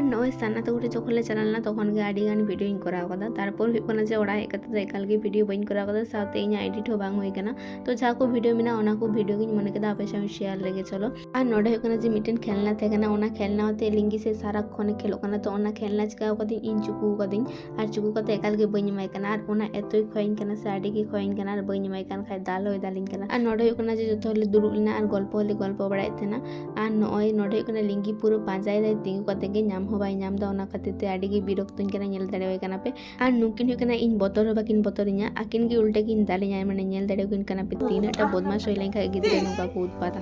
नॉय साना तक जखन ले चलना तखन गे आडी गान भिडियो करा कदा तारपर हुई कना जे ओड़ा हेज कते एकाल गे भिडियो बइन करा कदा साथे इᱧ एडिट हो बांग हुई कना तो जहाँ को भिडियो मेना ओना को भिडियो गिन मने केदा आपे साथ शेयर लेगे चलो और नोडे हुई कना जे मिटन खेलना थे कना ओना खेलना होते लिंगी से सारा खने खेलो कना तो ओना खेलना चिका कदिन इन चुकू कदिन और चुकू कते एकाल गे बइन माय कना और ओना एतोय खोइन कना से आडी गे खोइन कना और बइन माय कन खाय दाल होय दालिन कना और नोडे हुई कना जे जतो ले दुरुब लेना और गल्प बड़ाय थेना और नॉय नोडे हुई कना लिंगी पूरा पांजाय दे तिंगु कते गे नाम हो बाय नाम दा ओना खातिर ते आडी गे बिरक्तोñ कना ñel दाड़े कना पे और नुकिन हुई कना इन बोतर हो बाकिन बोतरिña आकिन गे उल्टे किन दालिña माने ñel दाड़े किन कना पे तीन टा बदमाश होय लेन खा गिद्रे नुका को उत्पाता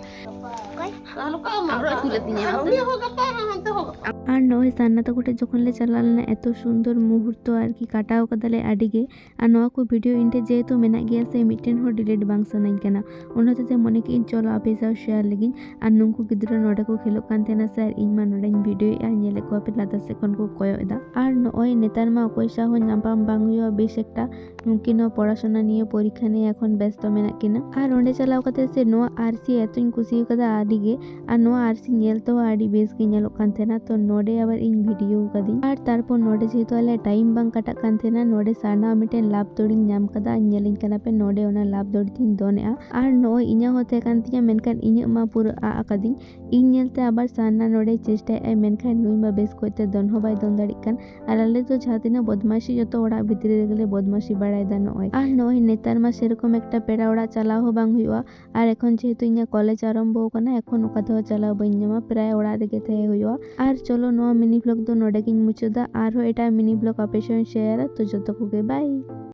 और नॉय सान्ना तो गोटे जखन ले चला लेना एत सुंदर मुहूर्त आरकी काटाव कदाले आडी गे और नवा को वीडियो इनटे जेहेतु मेना गया से मिटेन हो डिलीट बांग सनाኝ कना उन होते मने कि इन चलो आपे साव शेयर लगिन और नुंकु गिद्रा नोडे को खेलो कान तेना सर इन मा नोडे वीडियो आ ñele को आपे लादा से कोन को कोयो एदा और नॉय नेतार मा कोई सा हो नापाम बांग हुआ बेश एकटा नुकिन पढ़ाशोना निये परीक्षा निये एखन व्यस्त मेना किना और ओंडे चलाव कते से नो आरसी एतोñ कुसी कदा आडी गे और नो आरसी ñel तो आडी बेस गे ñelo कान तेना तो नोडे आबार इन वीडियो कदिन और तारपर नोडे जेहेतु आले टाइम बांग काटा कान तेना नोडे साना मिटेन लाभ दौड़िन नाम कदा ñeliñ कना पे नोडे ओना लाभ दौड़ दिन दोनेआ और नो इña होते कान तिña मेनखान इña मा पूरा आ आकादिन इन ñelते आबार साना नोडे चेष्टा ए मेनखान नुई मा बेस कोते दोन हो बाय दोन दाड़िक कान और आले तो जहातिना बदमाशी जतो ओड़ा भितरी रेगले बदमाशी बाड़ाय दा नोय और नोय नेतार मा सेरकम एकटा पेड़ा ओड़ा चलाव हो बांग हुआ और एखन जेहेतु इña कॉलेज आरम्भ कना एखन ओका दो चलाव बइन ñama प्राय ओड़ा रेगे तहे हुआ और चलो नो मिनी ब्लॉग दो नोडे गिन मुचादा और एटा मिनी ब्लॉग आपे साथे शेयर तो जतो को गे बाय।